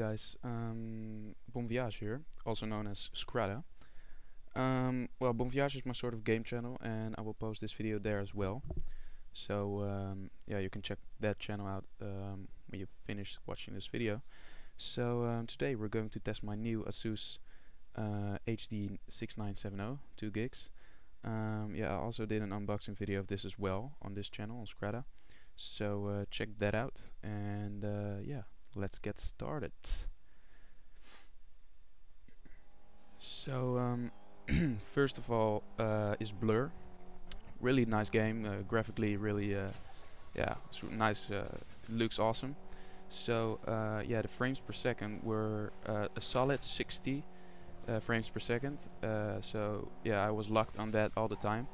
guys, Bon Voyage here, also known as Scrada. Well, Bon Voyage is my sort of game channel, and I will post this video there as well. So yeah, you can check that channel out when you finish watching this video. So today we're going to test my new Asus HD 6970 2 gigs. Yeah, I also did an unboxing video of this as well on this channel on Scrada. So check that out, and yeah, let's get started. So first of all is Blur. Really nice game, graphically really yeah, it's nice, looks awesome. So yeah, the frames per second were a solid 60 frames per second. So yeah, I was locked on that all the time.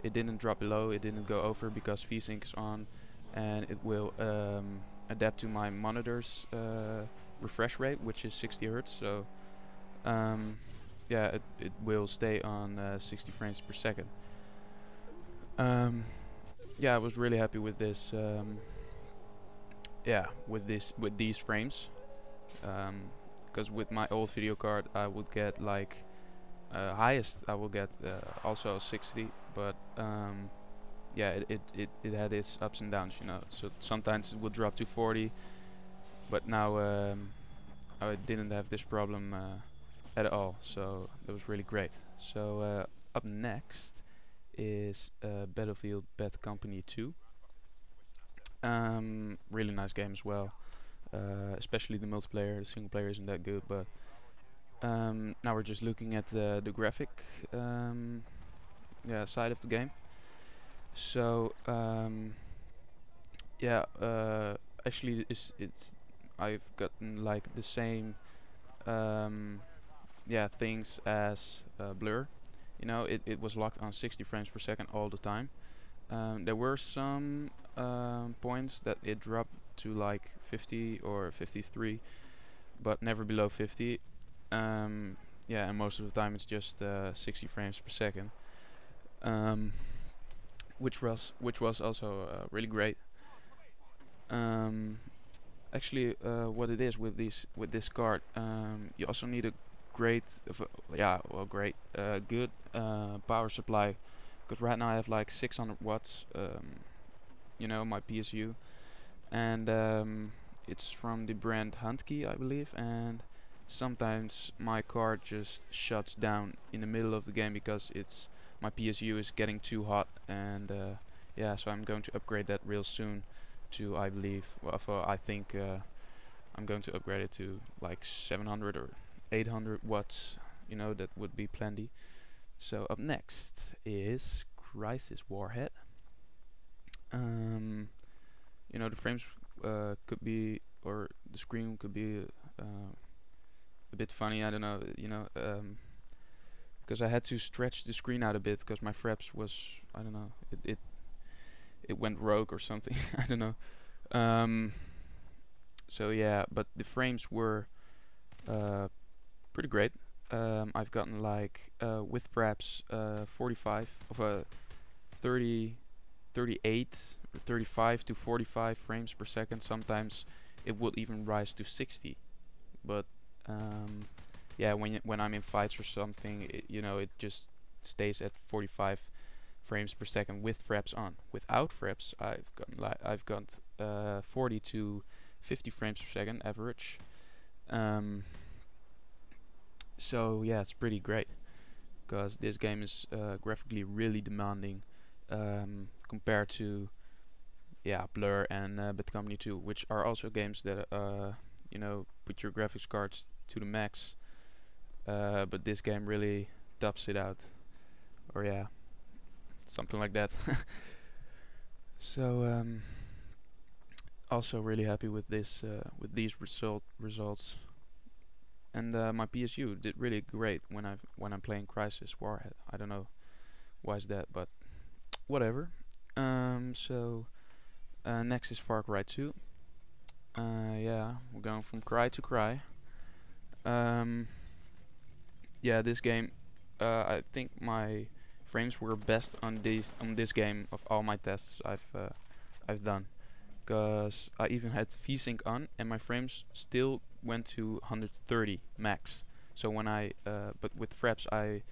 It didn't drop below, it didn't go over because VSync is on, and it will adapt to my monitor's refresh rate, which is 60 Hz. So yeah, it will stay on 60 frames per second. Yeah, I was really happy with this. Yeah, with these frames, because with my old video card I would get like highest I will get also 60, but yeah, it had its ups and downs, you know. So sometimes it would drop to 40, but now I didn't have this problem at all, so that was really great. So up next is Battlefield Bad Company 2. Really nice game as well, especially the multiplayer. The single player isn't that good, but now we're just looking at the graphic yeah, side of the game. So yeah, actually it's I've gotten like the same yeah, things as Blur. You know, it was locked on 60 frames per second all the time. There were some points that it dropped to like 50 or 53, but never below 50. Yeah, and most of the time it's just 60 frames per second, which was also really great. Actually, what it is with this card, you also need a great, yeah, well, great, good power supply. Because right now I have like 600 watts, you know, my PSU, and it's from the brand Huntkey, I believe, and sometimes my card just shuts down in the middle of the game because my PSU is getting too hot, and yeah, so I'm going to upgrade that real soon to, I believe, well, I think I'm going to upgrade it to like 700 or 800 watts, you know, that would be plenty. So up next is Crysis Warhead. You know, the frames could be, or the screen could be a bit funny, I don't know, you know, because I had to stretch the screen out a bit because my fraps was, I don't know, it went rogue or something. I don't know. So yeah, but the frames were pretty great. I've gotten like with fraps 45 of 38 or 35 to 45 frames per second. Sometimes it would even rise to 60, but yeah, when I'm in fights or something, you know, it just stays at 45 frames per second with fraps on. Without fraps, I've got 40 to 50 frames per second average. So yeah, it's pretty great because this game is graphically really demanding compared to, yeah, Blur and Bad Company 2, which are also games that you know, put your graphics cards to the max, but this game really tops it out, or yeah, something like that. So also really happy with this with these results. And my PSU did really great when I'm playing Crysis Warhead. I don't know why is that, but whatever. So next is Far Cry 2. Yeah, we're going from cry to cry. Yeah, this game, I think my frames were best on this game of all my tests I've done, because I even had VSync on and my frames still went to 130 max. So when but with fraps I've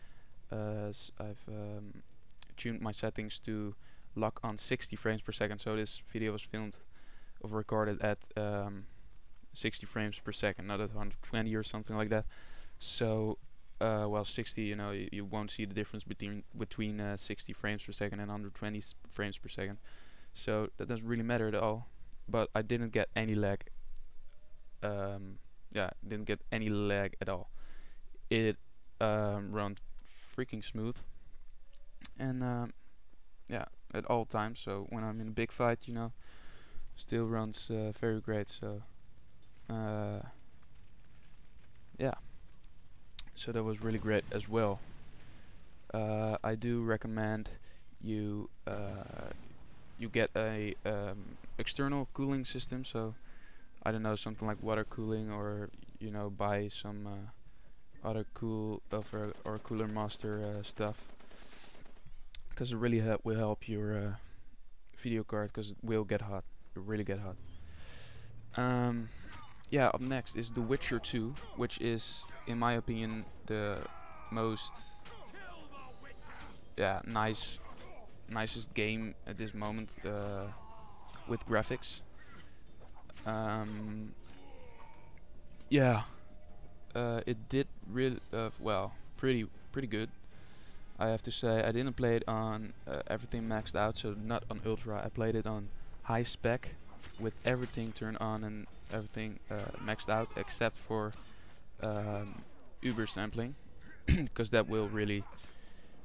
tuned my settings to lock on 60 frames per second. So this video was filmed or recorded at 60 frames per second, not at 120 or something like that. So well, 60, you know, you won't see the difference between 60 frames per second and 120 frames per second. So that doesn't really matter at all. But I didn't get any lag. Yeah, didn't get any lag at all. It ran freaking smooth, and yeah, at all times. So when I'm in a big fight, you know, still runs very great. So yeah, so that was really great as well. I do recommend you you get a external cooling system. So I don't know, something like water cooling, or you know, buy some other or Cooler Master stuff, because it really will help your video card, because it will get hot. It really get hot. Yeah, up next is The Witcher 2, which is, in my opinion, the most nicest game at this moment with graphics. Yeah, it did really well, pretty good. I have to say, I didn't play it on everything maxed out, so not on ultra. I played it on high spec with everything turned on and everything maxed out, except for Uber sampling, because that will really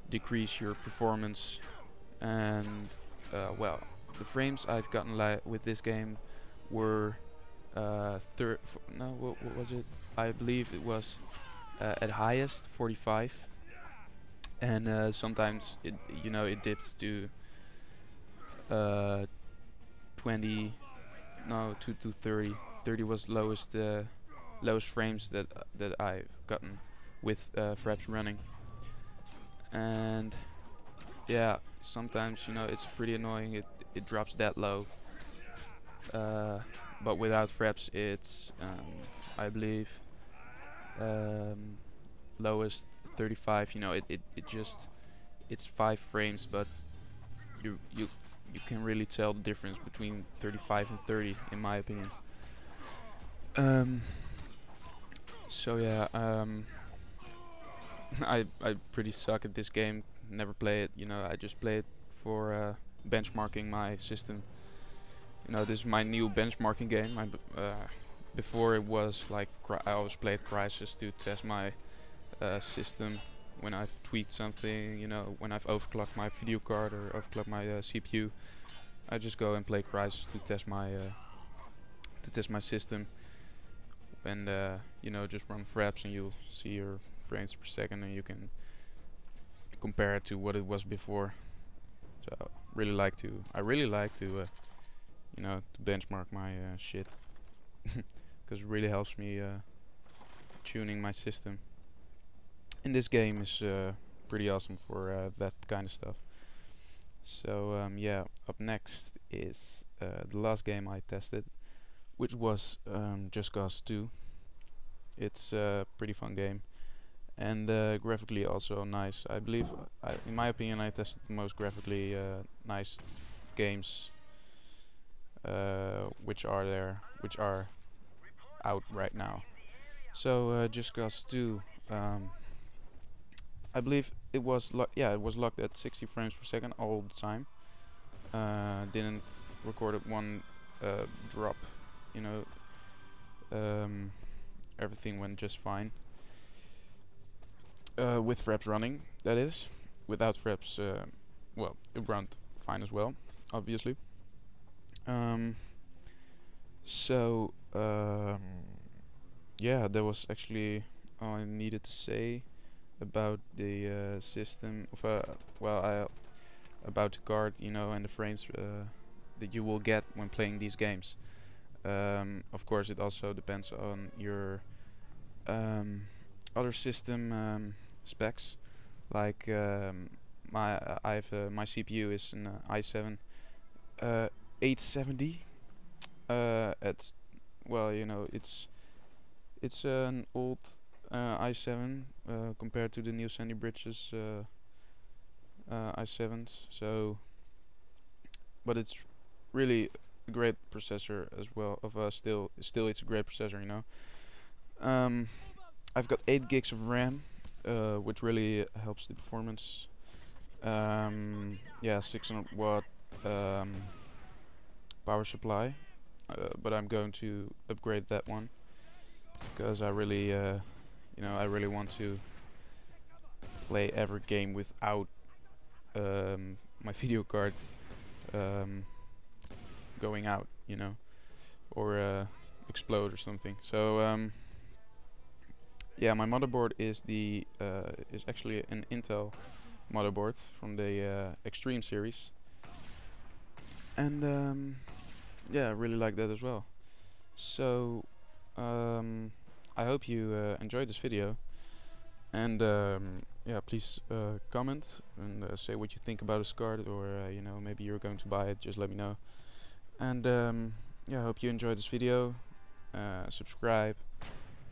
decrease your performance. And well, the frames I've gotten with this game were what was it? I believe it was at highest 45, and sometimes it, you know, it dipped to 20, no, to 30. 30 was lowest frames that I've gotten with fraps running. And yeah, sometimes, you know, it's pretty annoying, it drops that low. But without fraps it's I believe lowest 35. You know, it just, it's 5 frames, but you can really tell the difference between 35 and 30, in my opinion. So yeah, I pretty suck at this game. Never play it. You know, I just play it for benchmarking my system. You know, this is my new benchmarking game. Before it was like I always played Crysis to test my system when I've tweaked something. You know, when I've overclocked my video card or overclocked my CPU, I just go and play Crysis to test my system. And you know, just run fraps and you'll see your frames per second, and you can compare it to what it was before. So I really like to you know, to benchmark my shit, because it really helps me tuning my system. And this game is pretty awesome for that kind of stuff. So yeah, up next is the last game I tested, which was Just Cause 2. It's a pretty fun game, and graphically also nice. I believe, in my opinion, I tested the most graphically nice games which are out right now. So Just Cause 2, I believe it was it was locked at 60 frames per second all the time. Didn't record one drop, you know. Everything went just fine with fraps running, that is. Without fraps, well, it ran fine as well, obviously. So yeah, that was actually all I needed to say about the system of about the card, you know, and the frames that you will get when playing these games. Of course, it also depends on your other system specs. Like my CPU is an i7 870. It's, well, you know, it's it's an old i7 compared to the new Sandy Bridges i7s. So, but it's really a great processor as well. Still it's a great processor, you know. I've got 8 gigs of RAM, which really helps the performance. Yeah, 600 watt power supply, but I'm going to upgrade that one because I really, I really want to play every game without my video card going out, you know, or explode or something. So yeah, my motherboard is actually an Intel motherboard from the Extreme series, and yeah, I really like that as well. So I hope you enjoyed this video, and yeah, please comment and say what you think about this card, or you know, maybe you're going to buy it. Just let me know. And yeah, I hope you enjoyed this video. Subscribe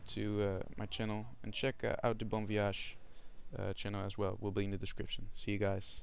to my channel and check out the Bon Voyage channel as well. Will be in the description. See you guys.